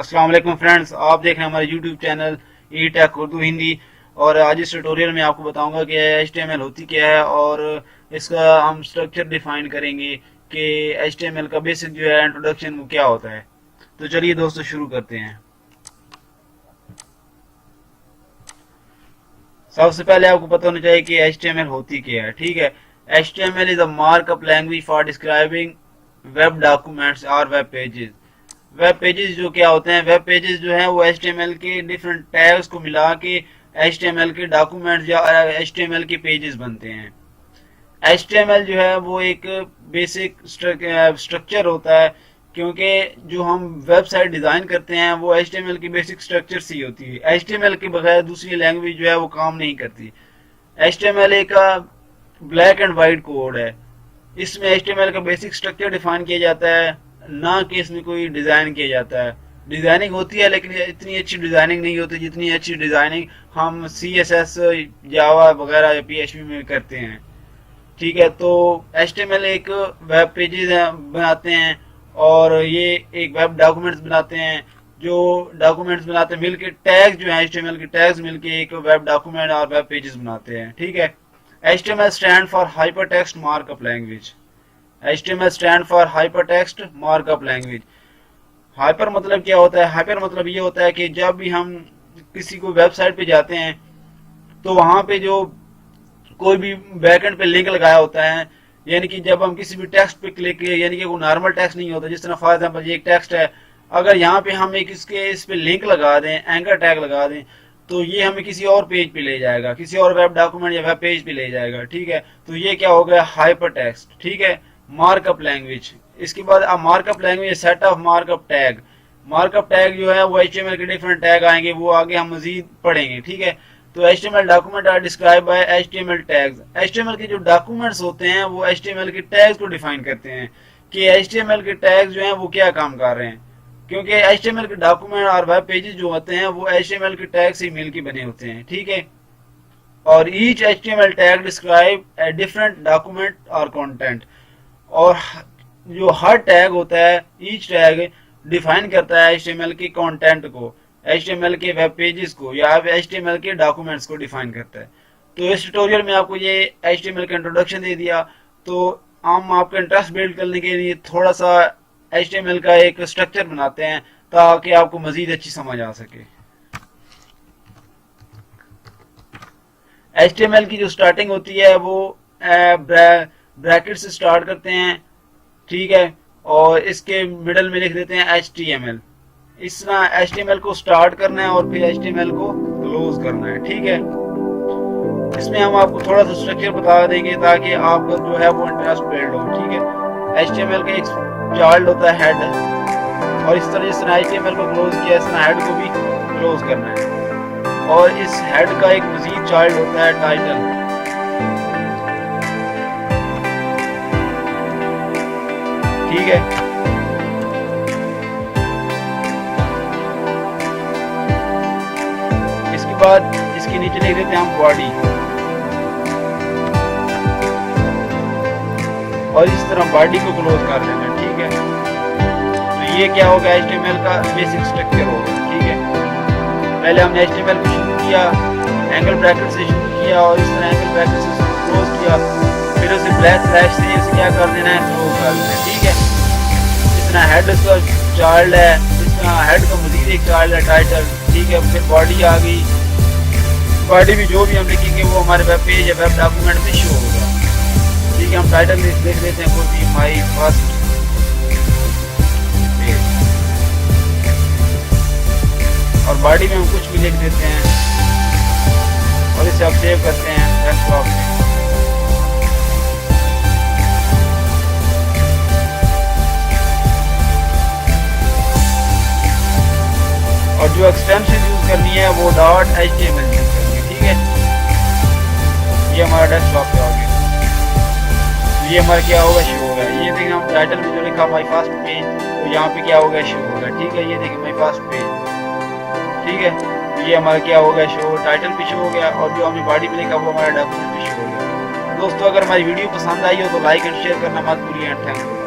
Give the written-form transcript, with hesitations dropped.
अस्सलाम वालेकुम फ्रेंड्स, आप देख रहे हैं हमारे यूट्यूब चैनल ई टेक उर्दू हिंदी। और आज इस ट्यूटोरियल में आपको बताऊंगा कि HTML होती क्या है और इसका हम स्ट्रक्चर डिफाइन करेंगे कि HTML का बेसिक जो है इंट्रोडक्शन वो क्या होता है। तो चलिए दोस्तों शुरू करते हैं। सबसे पहले आपको पता होना चाहिए कि HTML होती क्या है। ठीक है, HTML is a markup language for describing web documents और वेब पेजेस। वेब पेजेस जो क्या होते हैं, वेब पेजेस जो है वो HTML के डिफरेंट टैग्स को मिला के HTML के डॉक्यूमेंट्स या HTML के पेजेस बनते हैं। HTML जो है वो एक बेसिक स्ट्रक्चर होता है, क्योंकि जो हम वेबसाइट डिजाइन करते हैं वो HTML की बेसिक स्ट्रक्चर से ही होती है। HTML के बगैर दूसरी लैंग्वेज जो है वो काम नहीं करती। HTML एक ब्लैक एंड वाइट कोड है। इसमें HTML का बेसिक स्ट्रक्चर डिफाइन किया जाता है, ना कि इसमें कोई डिजाइन किया जाता है। डिजाइनिंग होती है लेकिन इतनी अच्छी डिजाइनिंग नहीं होती जितनी अच्छी डिजाइनिंग हम CSS, जावा वगैरह या PHP में करते हैं। ठीक है, तो HTML एक वेब पेजेस बनाते हैं और ये एक वेब डॉक्यूमेंट्स बनाते हैं। जो डॉक्यूमेंट्स बनाते हैं मिलके टैग जो है HTML के टैग्स मिलके एक वेब डॉक्यूमेंट और वेब पेजेस बनाते हैं। ठीक है, HTML stand for hypertext markup language. HTML stand for hypertext markup language. Hyper मतलब क्या होता है? हाइपर मतलब ये होता है कि जब भी हम किसी को वेबसाइट पे जाते हैं तो वहां पे जो कोई भी बैकएंड पे लिंक लगाया होता है, यानी कि जब हम किसी भी टेक्स्ट पे क्लिक किए, यानी कि वो नॉर्मल टेक्स्ट नहीं होता। जिस तरह फॉर एग्जांपल ये एक टेक्स्ट है, अगर यहाँ पे हम एक इस पे लिंक लगा दें, एंकर टैग लगा दें, तो ये हमें किसी और पेज पे ले जाएगा, किसी और वेब डॉक्यूमेंट या वेब पेज पे ले जाएगा। ठीक है, तो ये क्या हो गया? Hyper text. ठीक है, मार्कअप लैंग्वेज। इसके बाद अब markup language set of markup tag. Markup tag जो है वो HTML के डिफरेंट टैग आएंगे, वो आगे हम मजीद पढ़ेंगे। ठीक है, तो HTML document are describe by HTML tags. HTML के जो डॉक्यूमेंट्स होते हैं वो HTML के टैग्स को डिफाइन करते हैं कि HTML के टैग्स जो हैं वो क्या काम कर रहे हैं, क्योंकि HTML के डॉक्यूमेंट और वेब पेजेस जो होते हैं वो HTML के टैग से मिलकर बने होते हैं। ठीक है, और each HTML tag describe a different document और कंटेंट। और जो हर टैग होता है, ईच टैग डिफाइन करता है HTML के कंटेंट को, HTML के वेब पेजेस को या HTML के डॉक्यूमेंट्स को डिफाइन करता है। तो इस ट्यूटोरियल में आपको ये HTML का इंट्रोडक्शन दे दिया, तो हम आपका इंटरेस्ट बिल्ड करने के लिए थोड़ा सा HTML का एक स्ट्रक्चर बनाते हैं ताकि आपको मजीद अच्छी समझ आ सके। HTML की जो स्टार्टिंग होती है वो ब्रैकेट से स्टार्ट करते हैं। ठीक है, और इसके मिडल में लिख देते हैं HTML। इस तरह HTML को स्टार्ट करना है और फिर HTML को क्लोज करना है। ठीक है, इसमें हम आपको थोड़ा सा स्ट्रक्चर बता देंगे ताकि आपका जो है वो इंटरेस्ट बिल्ड हो। ठीक है, HTML का एक चाइल्ड होता है हेड, और इस तरह जिस तरह HTML को क्लोज किया इस तरह हेड को भी क्लोज करना है। और इस हेड का एक मजीद चाइल्ड होता है टाइटल। ठीक है, इसके बाद इसके नीचे लिख देते हैं हम बॉडी, और इस तरह बॉडी को क्लोज कर देना है। ठीक है, तो ये क्या होगा? HTML का बेसिक स्ट्रक्चर होगा। ठीक है, पहले हमने HTML को शुरू किया, एंगल ब्रैकेट से शुरू किया और इस तरह एंगल ब्रैकेट से क्लोज किया, फिर उसे ब्लैक स्लैश से इसे क्या कर देना है? क्लोज कर देना है। ठीक है, हेड का चाइल्ड है, इस तरह हेड का मजीद एक चाइल्ड है टाइटल। ठीक है, फिर बॉडी आ गई। बॉडी भी जो भी हम लिखेंगे वो हमारे वेब पेज या वेब डॉक्यूमेंट में शो होगा। ठीक है, हम टाइटल देख लेते हैं कोई भी, माई फर्स्ट पेज, और बॉडी में हम कुछ भी लिख देते हैं और इसे आप सेव करते हैं डेस्कटॉप में। और जो एक्सटेंशन यूज करनी है वो .html यूज करनी है। ठीक है, ये हमारा डेस्कटॉप पे आ गया। ये हमारा क्या होगा? शो होगा। ये देखिए हम टाइटल में जो लिखा माई फर्स्ट पेज, तो यहाँ पे क्या होगा? शो होगा। ठीक है, ये देखिए माई फर्स्ट पेज। ठीक है, तो ये हमारा क्या होगा? शो। टाइटल भी शो हो गया और जो हमने बॉडी में लिखा वो हमारा डॉक्यूमेंट भी शो हो गया। दोस्तों, अगर हमारी वीडियो पसंद आई हो तो लाइक एंड शेयर करना मत भूलिए। Thank you.